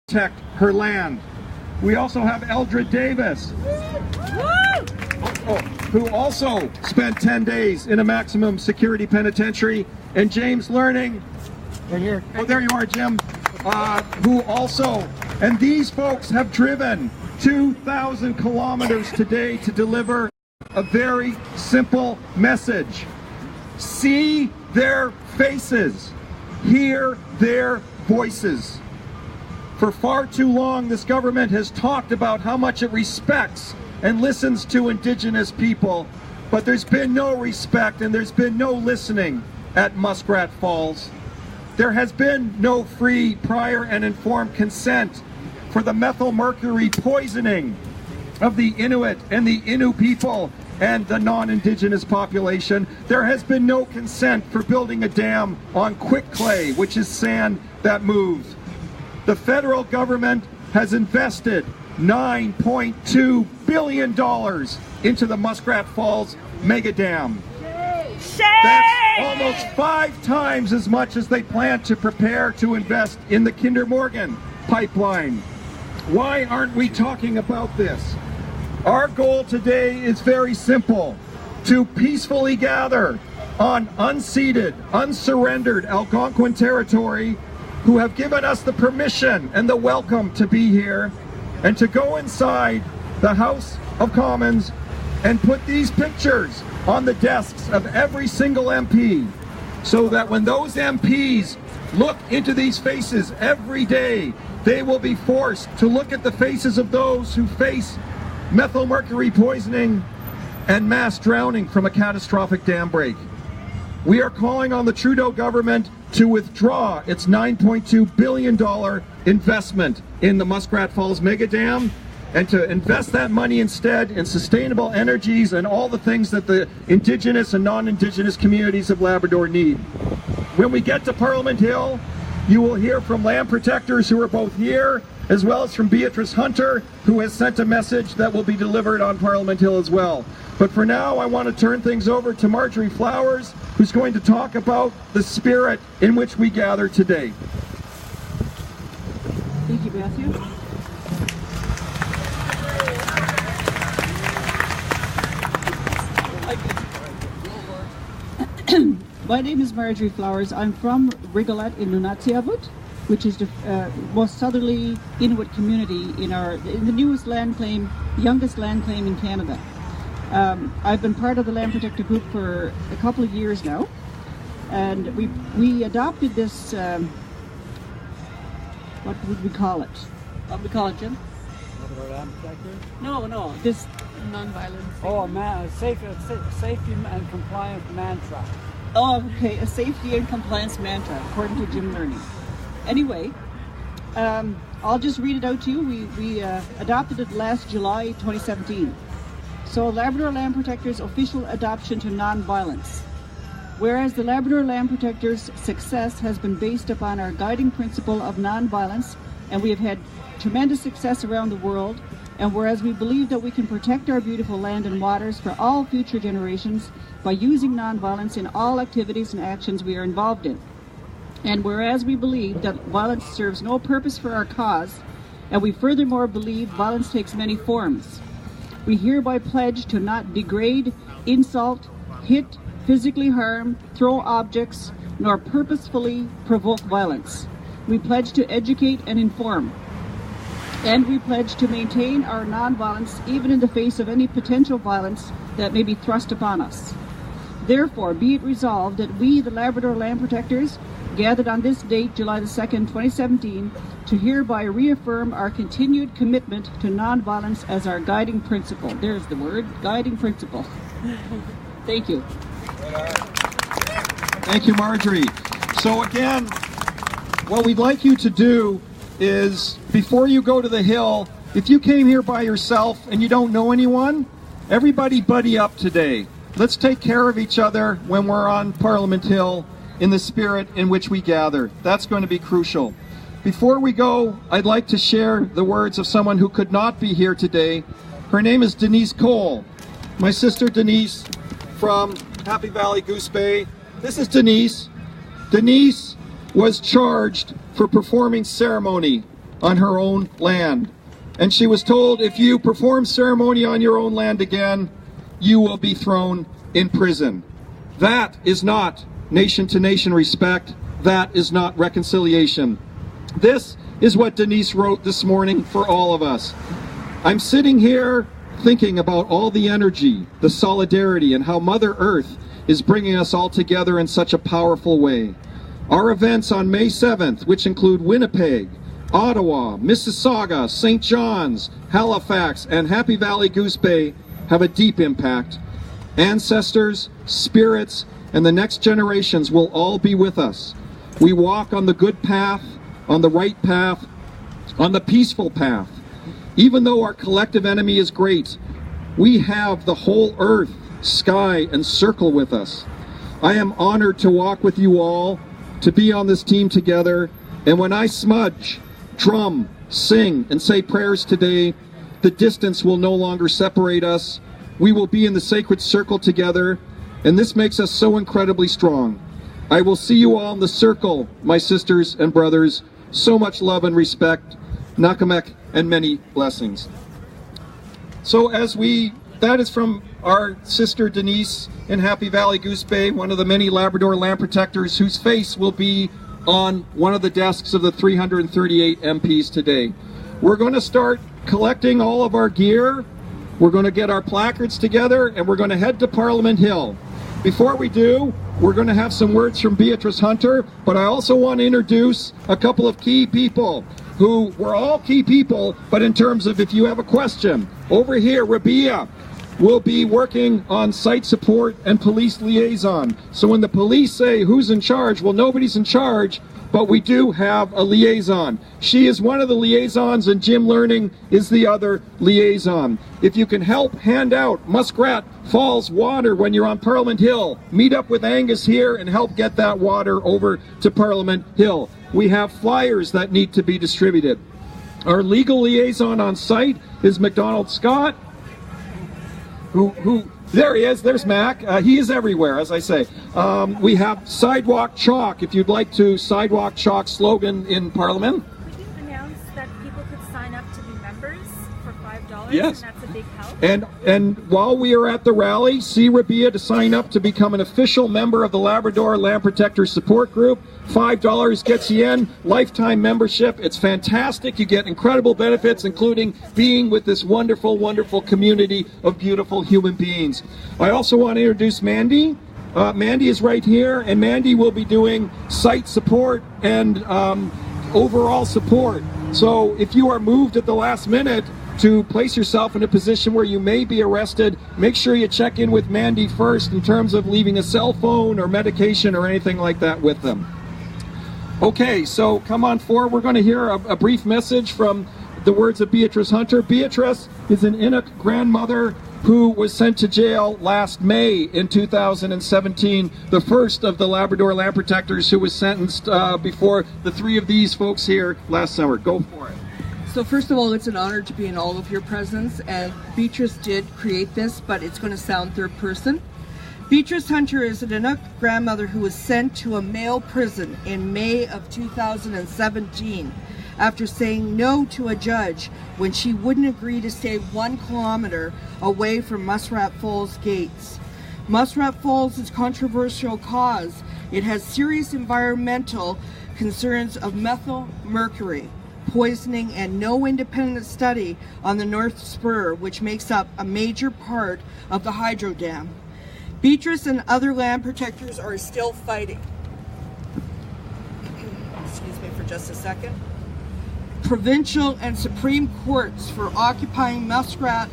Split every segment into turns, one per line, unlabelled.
protect her land. We also have Eldred Davis, who also spent 10 days in a maximum security penitentiary, and James Learning, right here. Oh, there you are, Jim. Who also, and these folks have driven 2,000 kilometers today to deliver a very simple message. See their faces, hear their voices. For far too long, this government has talked about how much it respects and listens to Indigenous people, but there's been no respect and there's been no listening at Muskrat Falls. There has been no free, prior, and informed consent for the methyl mercury poisoning of the Inuit and the Innu people and the non-Indigenous population. There has been no consent for building a dam on quick clay, which is sand that moves. The federal government has invested $9.2 billion into the Muskrat Falls mega dam. That's almost 5 times as much as they plan to prepare to invest in the Kinder Morgan pipeline. Why aren't we talking about this? Our goal today is very simple: to peacefully gather on unceded, unsurrendered Algonquin territory, who have given us the permission and the welcome to be here, and to go inside the House of Commons and put these pictures on the desks of every single MP, so that when those MPs look into these faces every day, they will be forced to look at the faces of those who face methyl mercury poisoning and mass drowning from a catastrophic dam break. We are calling on the Trudeau government to withdraw its $9.2 billion investment in the Muskrat Falls mega dam, and to invest that money instead in sustainable energies and all the things that the Indigenous and non-Indigenous communities of Labrador need. When we get to Parliament Hill, you will hear from land protectors who are both here, as well as from Beatrice Hunter, who has sent a message that will be delivered on Parliament Hill as well. But for now, I want to turn things over to Marjorie Flowers, who's going to talk about the spirit in which we gather today.
Thank you, Matthew. My name is Marjorie Flowers. I'm from Rigolet in Nunatsiavut, which is the most southerly Inuit community in the newest land claim, youngest land claim in Canada. I've been part of the Land Protector Group for a couple of years now, and we adopted this, what would we call it? What would we call it, Jim?
Land Protector?
No, this...
Non-violence.
Oh, safety and compliance mantra.
Oh, okay, a safety and compliance mantra, according to Jim Learning. Anyway, I'll just read it out to you. We adopted it last July 2017. So, Labrador Land Protectors' official adoption to non-violence. Whereas the Labrador Land Protectors' success has been based upon our guiding principle of non-violence, and we have had tremendous success around the world, and whereas we believe that we can protect our beautiful land and waters for all future generations by using non-violence in all activities and actions we are involved in. And whereas we believe that violence serves no purpose for our cause, and we furthermore believe violence takes many forms, we hereby pledge to not degrade, insult, hit, physically harm, throw objects, nor purposefully provoke violence. We pledge to educate and inform. And we pledge to maintain our non-violence even in the face of any potential violence that may be thrust upon us. Therefore, be it resolved that we, the Labrador Land Protectors, gathered on this date, July the 2nd, 2017, to hereby reaffirm our continued commitment to non-violence as our guiding principle. There's the word, guiding principle. Thank you.
Thank you, Marjorie. So again, what we'd like you to do is, before you go to the Hill, if you came here by yourself and you don't know anyone, everybody buddy up today. Let's take care of each other when we're on Parliament Hill in the spirit in which we gather. That's going to be crucial. Before we go, I'd like to share the words of someone who could not be here today. Her name is Denise Cole. My sister Denise from Happy Valley Goose Bay. This is Denise. Denise was charged for performing ceremony on her own land. And she was told, if you perform ceremony on your own land again, you will be thrown in prison. That is not nation-to-nation respect. That is not reconciliation. This is what Denise wrote this morning for all of us. I'm sitting here thinking about all the energy, the solidarity, and how Mother Earth is bringing us all together in such a powerful way. Our events on May 7th, which include Winnipeg, Ottawa, Mississauga, St. John's, Halifax, and Happy Valley Goose Bay, have a deep impact. Ancestors, spirits, and the next generations will all be with us. We walk on the good path, on the right path, on the peaceful path. Even though our collective enemy is great, we have the whole earth, sky, and circle with us. I am honored to walk with you all, to be on this team together, and when I smudge, drum, sing, and say prayers today, the distance will no longer separate us. We will be in the sacred circle together, and this makes us so incredibly strong. I will see you all in the circle, my sisters and brothers. So much love and respect. Nakamek and many blessings. So that is from our sister Denise in Happy Valley Goose Bay, one of the many Labrador land protectors whose face will be on one of the desks of the 338 MPs today. We're going to start collecting all of our gear. We're going to get our placards together and we're going to head to Parliament Hill. Before we do, we're going to have some words from Beatrice Hunter, but I also want to introduce a couple of key people who were all key people, but in terms of if you have a question, over here, Rabia will be working on site support and police liaison. So when the police say who's in charge, well, nobody's in charge, but we do have a liaison. She is one of the liaisons and Jim Learning is the other liaison. If you can help hand out Muskrat Falls water when you're on Parliament Hill, meet up with Angus here and help get that water over to Parliament Hill. We have flyers that need to be distributed. Our legal liaison on site is McDonald Scott, who there he is, there's Mac. He is everywhere, as I say. We have Sidewalk Chalk, if you'd like to Sidewalk Chalk slogan in Parliament.
Could you announce that people could sign up to be members for $5?
Yes.
And that's a big help.
And while we are at the rally, see Rabia to sign up to become an official member of the Labrador Land Protector Support Group. $5 gets you in, lifetime membership. It's fantastic. You get incredible benefits, including being with this wonderful, wonderful community of beautiful human beings. I also want to introduce Mandy. Mandy is right here, and Mandy will be doing site support and overall support. So if you are moved at the last minute to place yourself in a position where you may be arrested, make sure you check in with Mandy first in terms of leaving a cell phone or medication or anything like that with them. Okay, so come on forward. We're going to hear a brief message from the words of Beatrice Hunter. Beatrice is an Inuk grandmother who was sent to jail last May in 2017, the first of the Labrador Land Protectors who was sentenced before the three of these folks here last summer. Go for it.
So first of all, it's an honor to be in all of your presence, and Beatrice did create this, but it's going to sound third person. Beatrice Hunter is an Inuk grandmother who was sent to a male prison in May of 2017 after saying no to a judge when she wouldn't agree to stay 1 kilometer away from Muskrat Falls gates. Muskrat Falls is a controversial cause. It has serious environmental concerns of methyl mercury poisoning and no independent study on the North Spur, which makes up a major part of the hydro dam. Beatrice and other land protectors are still fighting. Excuse me for just a second. Provincial and Supreme Courts for occupying Muskrat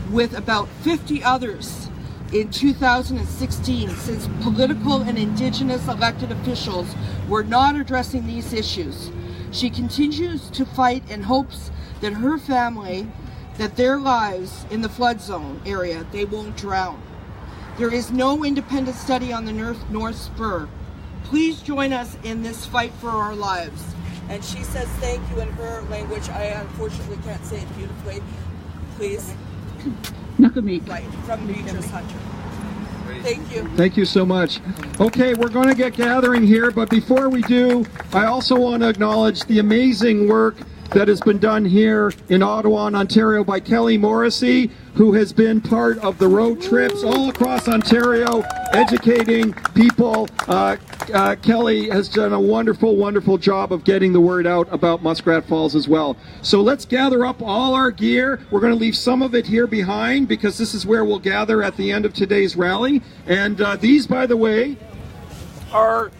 with about 50 others in 2016, since political and Indigenous elected officials were not addressing these issues. She continues to fight and hopes that her family, that their lives in the flood zone area, they won't drown. There is no independent study on the North Spur. Please join us in this fight for our lives. And she says thank you in her language. I unfortunately can't say it beautifully. Please.
Nakamik.
Right, from Beatrice Hunter. Thank you.
Thank you so much. Okay, we're going to get gathering here, but before we do, I also want to acknowledge the amazing work that has been done here in Ottawa and Ontario by Kelly Morrissey, who has been part of the road trips all across Ontario, educating people. Kelly has done a wonderful, wonderful job of getting the word out about Muskrat Falls as well. So let's gather up all our gear. We're going to leave some of it here behind because this is where we'll gather at the end of today's rally. And these, by the way, are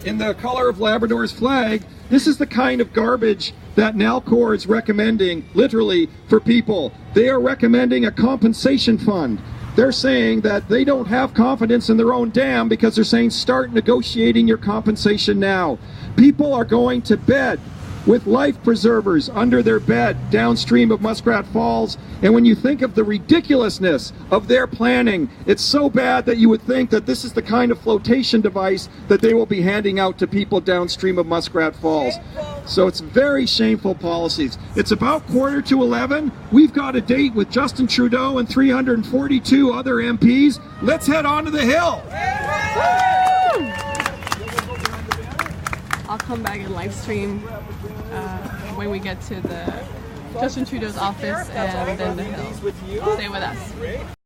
in the color of Labrador's flag. This is the kind of garbage that Nalcor is recommending, literally, for people. They are recommending a compensation fund. They're saying that they don't have confidence in their own dam because they're saying start negotiating your compensation now. People are going to bed with life preservers under their bed downstream of Muskrat Falls. And when you think of the ridiculousness of their planning, it's so bad that you would think that this is the kind of flotation device that they will be handing out to people downstream of Muskrat Falls. So it's very shameful policies. It's about 11:15. We've got a date with Justin Trudeau and 342 other MPs. Let's head on to the Hill.
I'll come back and live stream when we get to the Justin Trudeau's office and then the Hill. Stay with us.